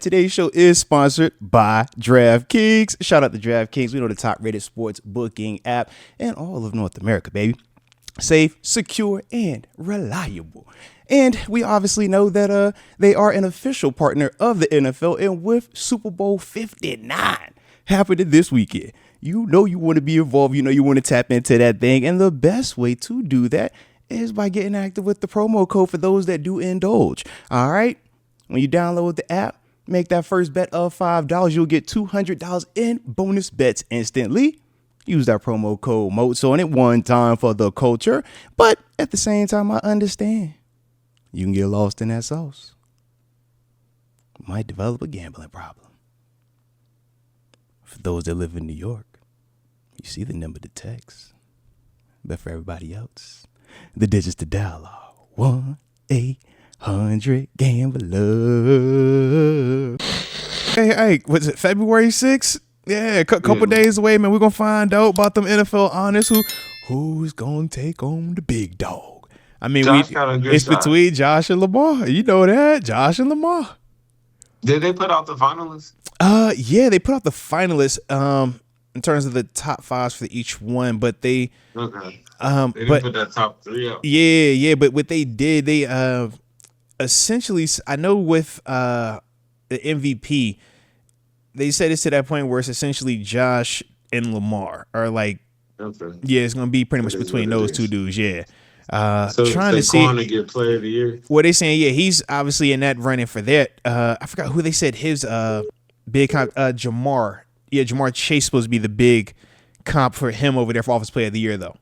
today's show is sponsored by DraftKings. Shout out to DraftKings. We know the top rated sports booking app in all of North America, baby. Safe, secure, and reliable. And we obviously know that they are an official partner of the NFL, and with Super Bowl 59 happening this weekend, you know you want to be involved, you know you want to tap into that thing, and the best way to do that is by getting active with the promo code for those that do indulge. All right, when you download the app, make that first bet of $5, you'll get $200 in bonus bets instantly. Use that promo code Moats on it one time for the culture, but at the same time, I understand you can get lost in that sauce. Might develop a gambling problem. For those that live in New York, you see the number to text. But for everybody else, the digits to dial are 1-800-GAMBLER. Hey, was it February 6th? Yeah, a couple days away, man. We're going to find out about them NFL honors. Who's going to take on the big dog? I mean, it's between Josh and Lamar. You know that. Josh and Lamar. Did they put out the finalists? Yeah, they put out the finalists in terms of the top fives for each one, but they didn't put that top three out. Yeah, but what they did, they essentially, I know with the MVP, they said it's to that point where it's essentially Josh and Lamar are like, yeah, it's gonna be pretty much between those two dudes. Yeah. So trying to see to get player of the year. What they saying? Yeah, he's obviously in that running for that. I forgot who they said his big comp. Jamar. Yeah, Jamar Chase supposed to be the big comp for him over there for Offensive Player of the Year though.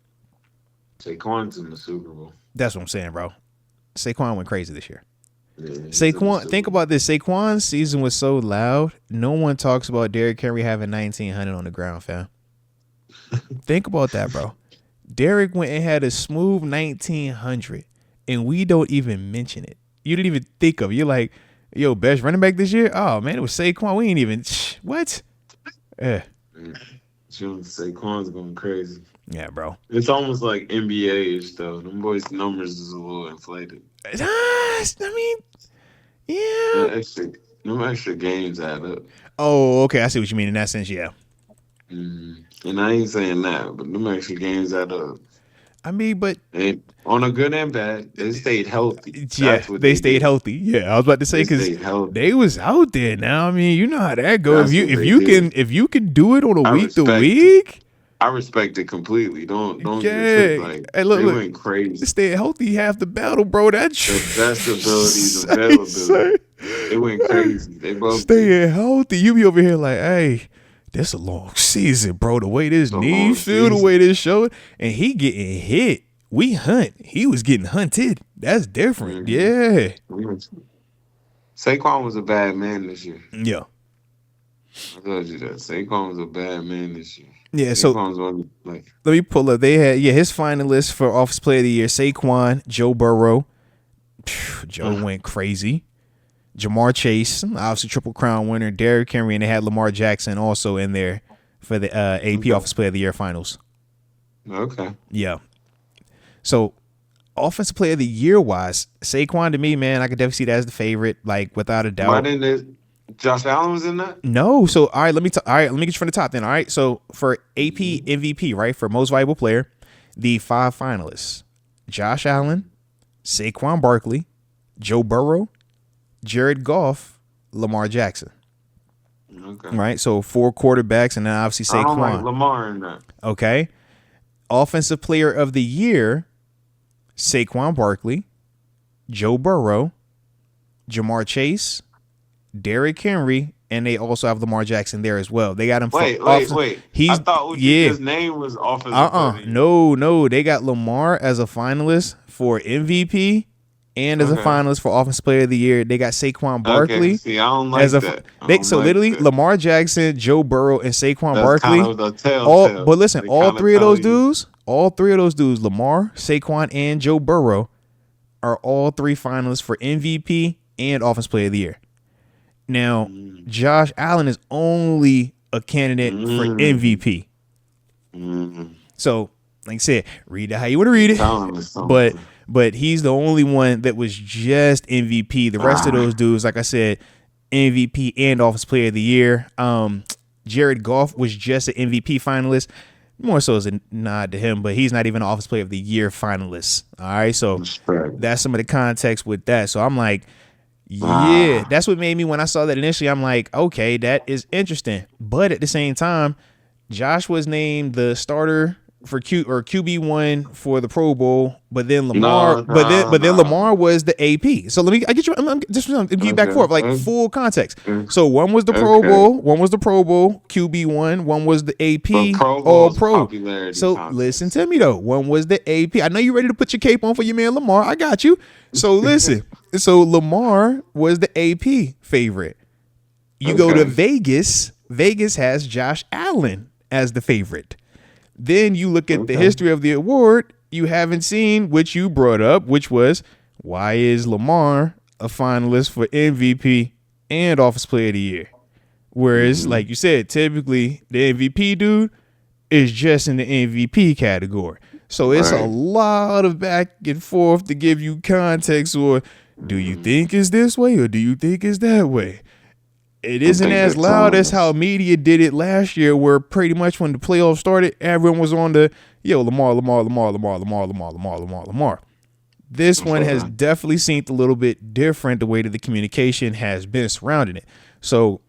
Saquon's in the Super Bowl. That's what I'm saying, bro. Saquon went crazy this year. Yeah, Saquon, think about this. Saquon's season was so loud. No one talks about Derrick Henry having 1,900 on the ground, fam. Think about that, bro. Derrick went and had a smooth 1,900, and we don't even mention it. You didn't even think of it. You're like, yo, best running back this year? Oh, man, it was Saquon. We ain't even, what? Yeah. Saquon's going crazy. Yeah, bro. It's almost like NBA-ish, though. Them boys' numbers is a little inflated. I mean, yeah. Them extra games add up. Oh, okay. I see what you mean in that sense, yeah. Mm-hmm. And I ain't saying that, but them extra games add up. I mean, but and on a good and bad, they stayed healthy. Yeah, they stayed healthy. Yeah, I was about to say because they was out there. Now, I mean, you know how that goes. If you can do it on a week to week. I respect it completely. Don't get like hey, look, went crazy. Stay healthy half the battle, bro. That's the best abilities availability. They went crazy. They both staying healthy. You be over here like, hey, this a long season, bro. The way this knee feel, the way this show, and he getting hit. We hunt. He was getting hunted. That's different. Mm-hmm. Yeah. Saquon was a bad man this year. Yeah. I told you that. Saquon was a bad man this year. Yeah, so let me pull up. They had his finalists for Offensive Player of the Year: Saquon, Joe Burrow. Joe went crazy. Jamar Chase, obviously Triple Crown winner. Derrick Henry, and they had Lamar Jackson also in there for the AP Offensive Player of the Year finals. Okay. Yeah. So Offensive Player of the Year wise, Saquon to me, man, I could definitely see that as the favorite, like without a doubt. Why didn't Josh Allen was in that? No. So all right, let me get you from the top then. All right. So for AP MVP, right, for most valuable player, the 5 finalists: Josh Allen, Saquon Barkley, Joe Burrow, Jared Goff, Lamar Jackson. Okay. Right. So 4 quarterbacks, and then obviously Saquon. I don't like Lamar in that. Okay. Offensive Player of the Year: Saquon Barkley, Joe Burrow, Jamar Chase, Derrick Henry, and they also have Lamar Jackson there as well. They got him. Wait. I thought his name was offensive. No. They got Lamar as a finalist for MVP and as a finalist for Offensive Player of the Year. They got Saquon Barkley. Okay. See, I don't like that. Literally, Lamar Jackson, Joe Burrow, and Saquon Barkley. Kind of telltale. But listen, all three of those dudes, Lamar, Saquon, and Joe Burrow, are all 3 finalists for MVP and Offensive Player of the Year. Now, Josh Allen is only a candidate for MVP. So, like I said, read it how you want to read it. But he's the only one that was just MVP. The rest of those dudes, like I said, MVP and Offensive Player of the Year. Jared Goff was just an MVP finalist. More so as a nod to him, but he's not even an Offensive Player of the Year finalist. All right, so that's some of the context with that. So I'm like, yeah, that's what made me, when I saw that initially, I'm like, okay, that is interesting. But at the same time, Josh was named the starter for QB1 for the Pro Bowl, but then Lamar, Lamar was the AP. So let me give you back and forth, like full context. So one was the Pro Bowl, one was the Pro Bowl QB1, one was the AP All Pro. So listen to me though, one was the AP. I know you're ready to put your cape on for your man Lamar. I got you. So listen, so Lamar was the AP favorite. You go to Vegas. Vegas has Josh Allen as the favorite. Then you look at the history of the award, you haven't seen, which you brought up, which was, why is Lamar a finalist for MVP and Offensive Player of the Year? Whereas, like you said, typically the MVP dude is just in the MVP category. So it's a lot of back and forth to give you context, or do you think it's this way or do you think it's that way? It isn't as loud as how media did it last year, where pretty much when the playoffs started, everyone was on the, Lamar. This one has definitely seemed a little bit different, the way that the communication has been surrounding it. So,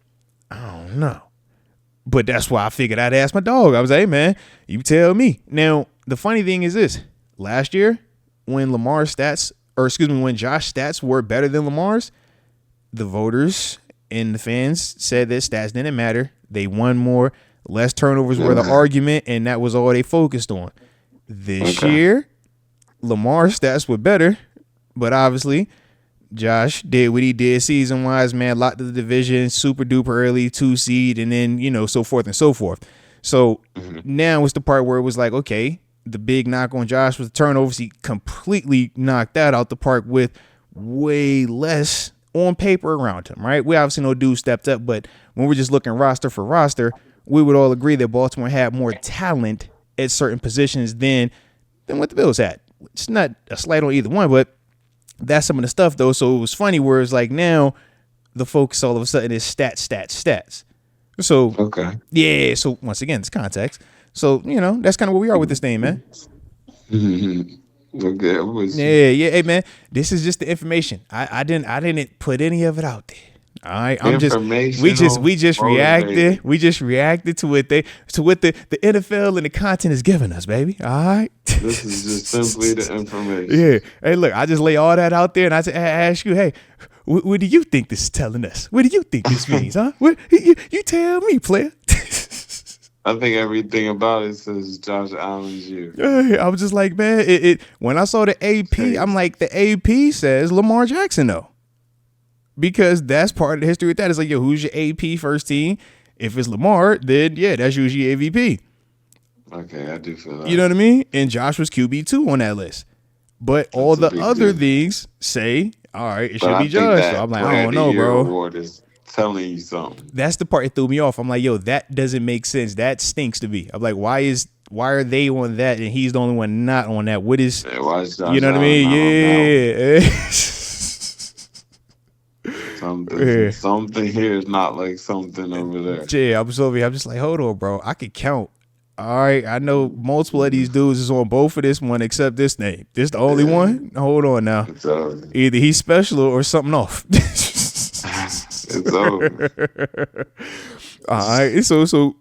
I don't know. But that's why I figured I'd ask my dog. I was like, hey, man, you tell me. Now, the funny thing is this. Last year, when Josh stats were better than Lamar's, the voters and the fans said that stats didn't matter. They won more. Less turnovers were the argument, and that was all they focused on. This year, Lamar's stats were better, but obviously Josh did what he did season-wise, man, locked the division, super-duper early, 2 seed, and then, so forth and so forth. So now it's the part where it was like, okay, the big knock on Josh was the turnovers. He completely knocked that out the park with way less on paper around him, right? We obviously know dude stepped up, but when we're just looking roster for roster, we would all agree that Baltimore had more talent at certain positions than what the Bills had. It's not a slight on either one, but that's some of the stuff, though. So it was funny where it's like now the focus all of a sudden is stats. So, yeah, so once again, it's context. So, that's kind of where we are with this thing, man. Yeah. Hey, man, this is just the information. I didn't put any of it out there. All right, we just reacted. We just reacted to what the NFL and the content is giving us, baby. All right. This is just simply the information. Yeah. Hey, look, I just lay all that out there, and I ask you, hey, what do you think this is telling us? What do you think this means, huh? You tell me, player. I think everything about it says Josh Allen's year. I was just like, man, it when I saw the AP, I'm like, the AP says Lamar Jackson, though. Because that's part of the history with that. It's like, who's your AP first team? If it's Lamar, then, that's usually MVP. Okay, I do feel that. You know what I mean? And Josh was QB2 on that list. But that's all the other things say, all right, it should be Josh. So I'm like, I don't know, bro. Award is telling you something. That's the part that threw me off. I'm like, that doesn't make sense. That stinks to me. I'm like, why are they on that and he's the only one not on that? What is, why is Josh you know what I mean? Yeah. Something here is not like something over there. Yeah, I was over here. I'm just like, hold on, bro. I could count. All right, I know multiple of these dudes is on both of this one except this name. This the only one? Hold on now. Either he's special or something off. It's over. All right, so it's over.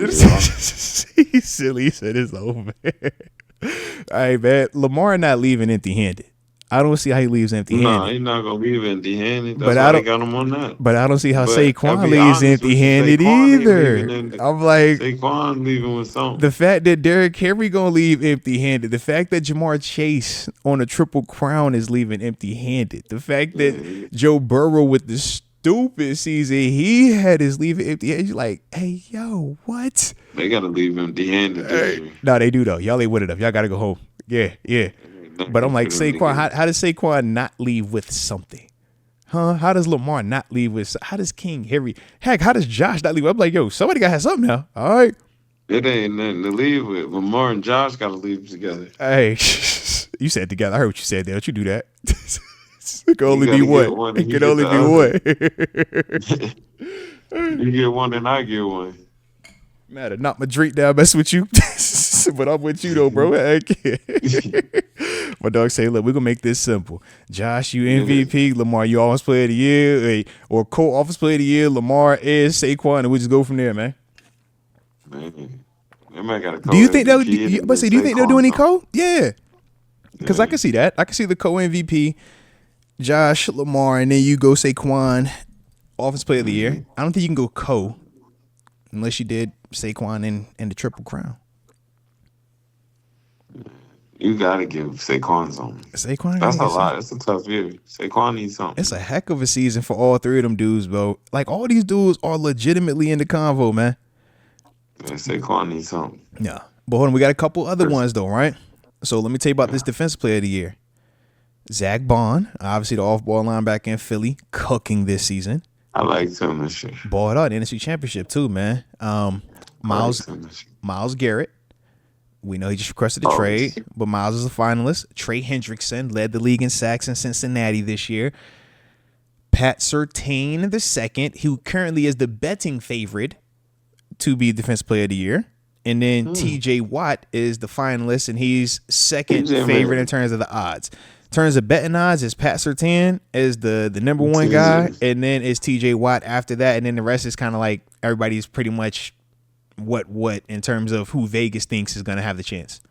He's silly. He said it's over. All right, man. Lamar not leaving empty-handed. I don't see how he leaves empty-handed. No, he's not gonna leave empty-handed. That's why they got him on that. But I don't see how Saquon leaves empty-handed either. I'm like, Saquon leaving with something. The fact that Derrick Henry gonna leave empty-handed. The fact that Jamar Chase on a triple crown is leaving empty-handed. The fact that Joe Burrow with the stupid season he had is leaving empty-handed. You're like, hey, yo, what? They gotta leave empty-handed. No, they do though. Y'all ain't with it up. Y'all gotta go home. Yeah. But I'm like, Saquon, how does Saquon not leave with something? Huh? How does Lamar not leave with something? How does King Henry? Heck, how does Josh not leave? I'm like, somebody got to have something now. All right. It ain't nothing to leave with. Lamar and Josh got to leave together. Hey, you said together. I heard what you said there. Don't you do that. It can only be one. It can only be one. You get one and I get one. Matter, knock my drink down, mess with you. But I'm with you though, bro. Heck yeah. My dog say, look, we're gonna make this simple. Josh, you MVP, Lamar, you offensive player of the year, or co-offensive player of the year, Lamar is Saquon, and we just go from there, man. Man. They might got a do you think they'll do you think they'll do any co? Yeah. Because I can see that. I can see the co-MVP, Josh, Lamar, and then you go Saquon, offensive player of the year. I don't think you can go co unless you did Saquon and the Triple Crown. You gotta give Saquon something. That's a lot. It's a tough year. Saquon needs something. It's a heck of a season for all three of them dudes, bro. Like, all these dudes are legitimately in the convo, man. Yeah, Saquon needs something. Yeah. But hold on, we got a couple other ones, though, right? So let me tell you about this defensive player of the year. Zach Bond, obviously the off-ball linebacker in Philly, cooking this season. I liked him this year. Balled out in the NFC Championship, too, man. Miles Garrett. We know he just requested a trade, but Miles is a finalist. Trey Hendrickson led the league in sacks in Cincinnati this year. Pat Surtain II, who currently is the betting favorite to be Defensive Player of the Year. And then T.J. Watt is the finalist, and he's second favorite in terms of the odds. In terms of betting odds, is Pat Surtain is the number one guy, and then it's T.J. Watt after that, and then the rest is kind of like everybody's pretty much what in terms of who Vegas thinks is going to have the chance.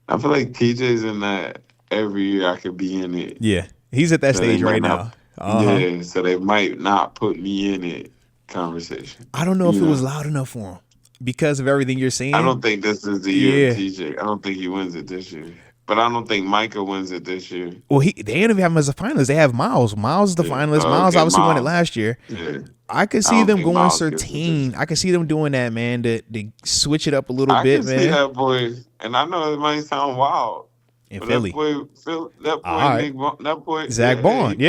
I feel like TJ's in that every year I could be in it. Yeah, he's at that stage right now. Yeah, so they might not put me in it conversation. I don't know if it was loud enough for him because of everything you're saying. I don't think this is the year of TJ. I don't think he wins it this year. But I don't think Micah wins it this year. Well, they don't even have him as a finalist. They have Miles. Miles is the finalist. Miles obviously won it last year. Yeah. I could see them going Surtain. I could see them doing that, man, to switch it up a little bit, man. I can see that boy, and I know it might sound wild. In Philly. That boy, Zach Bond,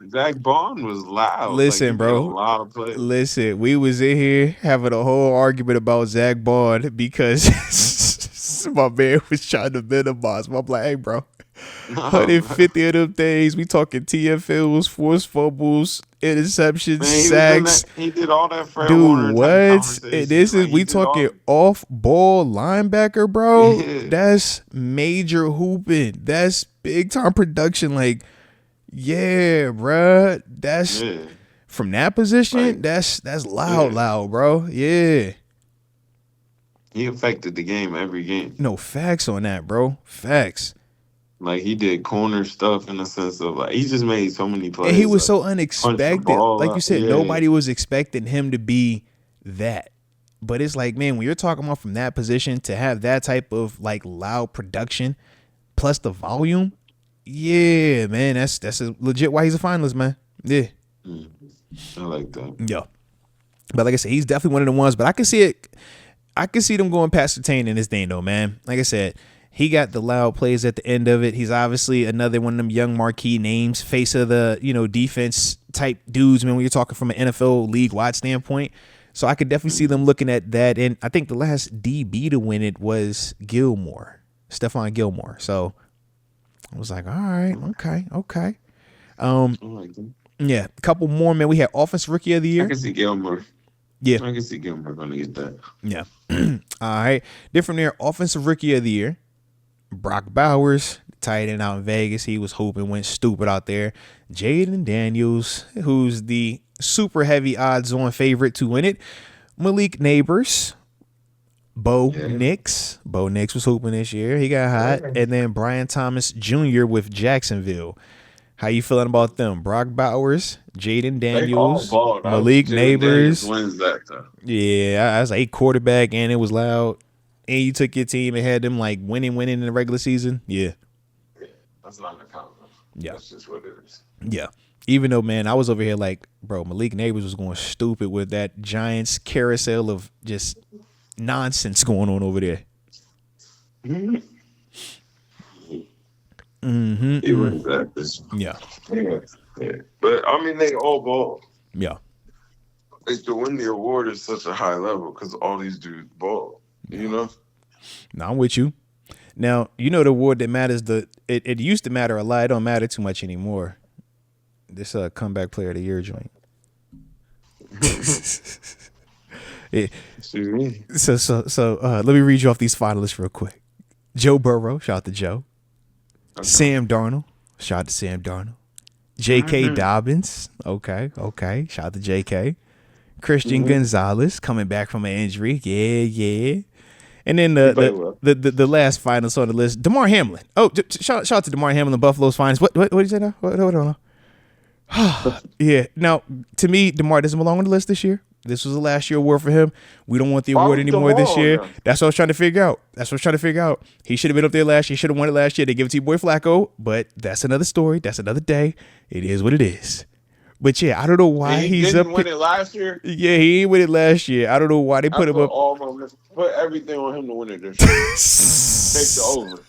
Zach Bond was loud. Listen, bro. A lot of plays. Listen, we was in here having a whole argument about Zach Bond because my man was trying to minimize. I'm like, hey, bro, 150 of them things. We talking TFLs, forced fumbles, interceptions, sacks. He did all that for dude, what? And this is we talking off-ball linebacker, bro. Yeah. That's major hooping. That's big time production. Like, yeah, bro. That's from that position. That's loud, bro. Yeah. He affected the game every game. No, facts on that, bro. Facts. Like, he did corner stuff in the sense of, like, he just made so many plays. And he was so unexpected. Like you said, nobody was expecting him to be that. But it's like, man, when you're talking about from that position to have that type of, like, loud production plus the volume, yeah, man, that's a legit why he's a finalist, man. Yeah. I like that. Yeah. But like I said, he's definitely one of the ones. But I can see it. I can see them going past Surtain in this thing, though, man. Like I said, he got the loud plays at the end of it. He's obviously another one of them young marquee names, face of the, defense type dudes, man, when you're talking from an NFL league-wide standpoint. So I could definitely see them looking at that. And I think the last DB to win it was Stephon Gilmore. So I was like, all right, okay. Yeah, a couple more, man. We had Offensive Rookie of the Year. I can see Gilmore. Yeah. I can see Gilmore going to get that. Yeah. All right. Different there. Offensive Rookie of the Year. Brock Bowers, tight end out in Vegas. He was hooping, went stupid out there. Jaden Daniels, who's the super heavy odds-on favorite to win it. Malik Neighbors. Bo Nix. Bo Nix was hooping this year. He got hot. And then Brian Thomas Jr. with Jacksonville. How you feeling about them? Brock Bowers, Jaden Daniels, Malik Neighbors. Wins that, though. Yeah, I was like quarterback, and it was loud. And you took your team and had them like winning in the regular season. Yeah. That's not a compliment. Yeah. That's just what it is. Yeah. Even though, man, I was over here like, bro, Malik Neighbors was going stupid with that Giants carousel of just nonsense going on over there. Mm-hmm. He wins that this one. Yeah. But I mean, they all ball. Yeah. Like, to win the award is such a high level because all these dudes ball. You know? No, I'm with you. Now, you know the award that matters. It used to matter a lot. It don't matter too much anymore. This comeback player of the year joint. Yeah. So let me read you off these finalists real quick. Joe Burrow, shout out to Joe. Okay. Sam Darnold, shout out to Sam Darnold. J.K. Dobbins, okay, shout out to J.K. Christian Gonzalez coming back from an injury, yeah. And then the last finalist on the list, Damar Hamlin. Oh, shout out to Damar Hamlin, Buffalo's finest. What did you say now? Hold on. Yeah. Now, to me, Damar doesn't belong on the list this year. This was the last year award for him. We don't want the award anymore this year. Yeah. That's what I was trying to figure out. He should have been up there last year. He should have won it last year. They give it to your boy Flacco, but that's another story. That's another day. It is what it is. But yeah, I don't know why he's up. He didn't win it last year? Yeah, he didn't win it last year. I don't know why they put him up. Put everything on him to win it this year. Take the over.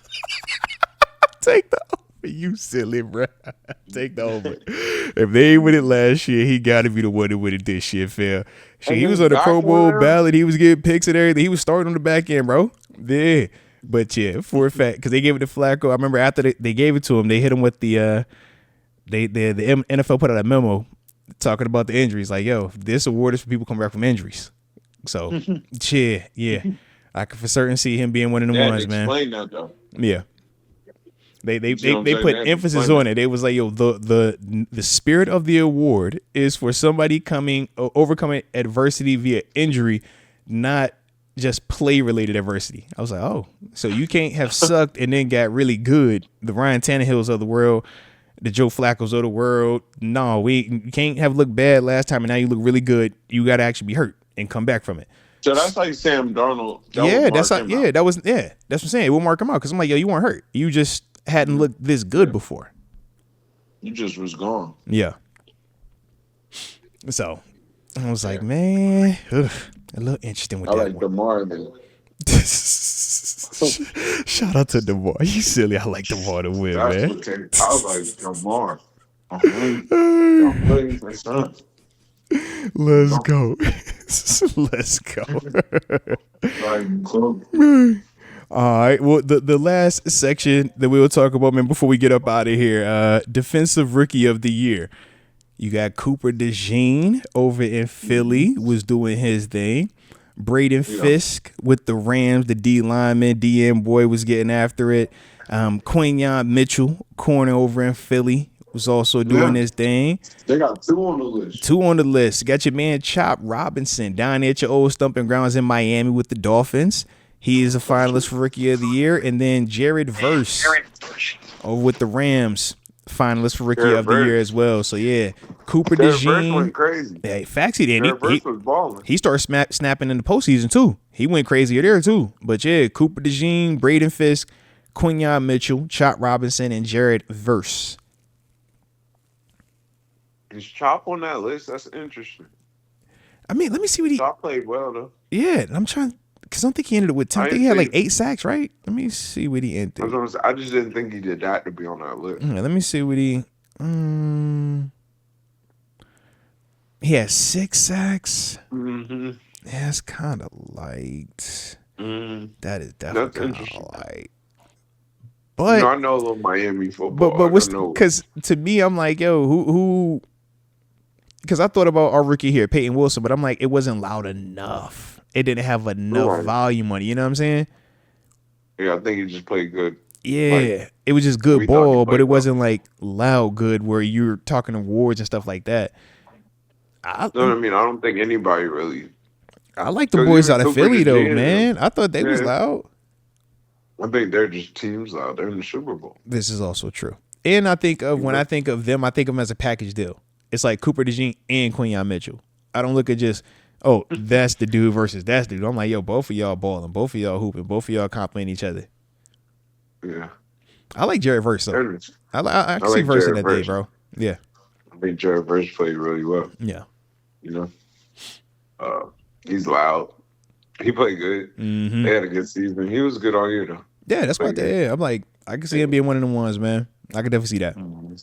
Take the over. You silly, bro. Take the over. If they ain't win it last year, he got to be the one to win it this year, fam. Shit, he was on the Pro Bowl ballot. He was getting picks and everything. He was starting on the back end, bro. Yeah. But yeah, for a fact, because they gave it to Flacco. I remember after they gave it to him, they hit him with the NFL put out a memo talking about the injuries. Like, yo, this award is for people coming back from injuries. So, yeah. I can for certain see him being one of the ones, man. Explain that, though. Yeah. They put emphasis on it. They was like, yo, the spirit of the award is for somebody overcoming adversity via injury, not just play related adversity. I was like, oh, so you can't have sucked and then got really good. The Ryan Tannehills of the world, the Joe Flacco's of the world. No, you can't have looked bad last time and now you look really good. You got to actually be hurt and come back from it. So that's like Sam Darnold. That's what I'm saying. It will mark him out because I'm like, yo, you weren't hurt. You just hadn't looked this good before. You just was gone. Yeah. So I was like, man, a little interesting with that. I like DeMar, man. Shout out to DeMar. You silly. I like DeMar to win, man. Okay. I was like, DeMar. Let's go. Let's go. All right. Well, the last section that we will talk about, man, before we get up out of here, defensive rookie of the year. You got Cooper DeJean over in Philly was doing his thing. Braden Fisk with the Rams, the D lineman, DM boy was getting after it. Quinyon Mitchell, corner over in Philly, was also doing his thing. They got two on the list. Got your man Chop Robinson down there at your old stomping grounds in Miami with the Dolphins. He is a finalist for Rookie of the Year. And then Jared Verse over with the Rams, finalist for Rookie of the Year as well. So, yeah, Cooper DeJean. Went crazy. Yeah, facts he did. Was balling. He started snapping in the postseason, too. He went crazier there, too. But, yeah, Cooper DeJean, Braden Fisk, Quinyon Mitchell, Chop Robinson, and Jared Verse. Is Chop on that list? That's interesting. I mean, let me see what Chop played well, though. Yeah, I'm trying... Because I don't think he ended it with 10. I think he had like 8 sacks, right? Let me see what he ended. I just didn't think he did that to be on that list. Yeah, let me see what he... he had 6 sacks. Mm-hmm. Yeah, it's kind of light. Mm-hmm. That is definitely kind of light. But I know a little Miami football. But what's... Because to me, I'm like, yo, who... Because I thought about our rookie here, Peyton Wilson, but I'm like, it wasn't loud enough. It didn't have enough volume on it. You know what I'm saying? Yeah, I think he just played good. Yeah, it was just good ball, but it wasn't like loud good where you're talking awards and stuff like that. I don't think anybody really. I like the boys out of Philly though, man. I thought they was loud. I think they're just teams loud. They're in the Super Bowl. This is also true. And I think of when I think of them, I think of them as a package deal. It's like Cooper DeJean and Quinyon Mitchell. I don't look at just, oh, that's the dude versus that's the dude. I'm like, yo, both of y'all balling, both of y'all hooping, both of y'all complimenting each other. Yeah. I like Jared Verse, though. I see like Verse in that day, bro. Yeah. I think Jared Verse played really well. Yeah. You know? He's loud. He played good. Mm-hmm. They had a good season. He was good all year, though. Yeah, that's why I'm like, I can see him being one of the ones, man. I can definitely see that. Mm-hmm.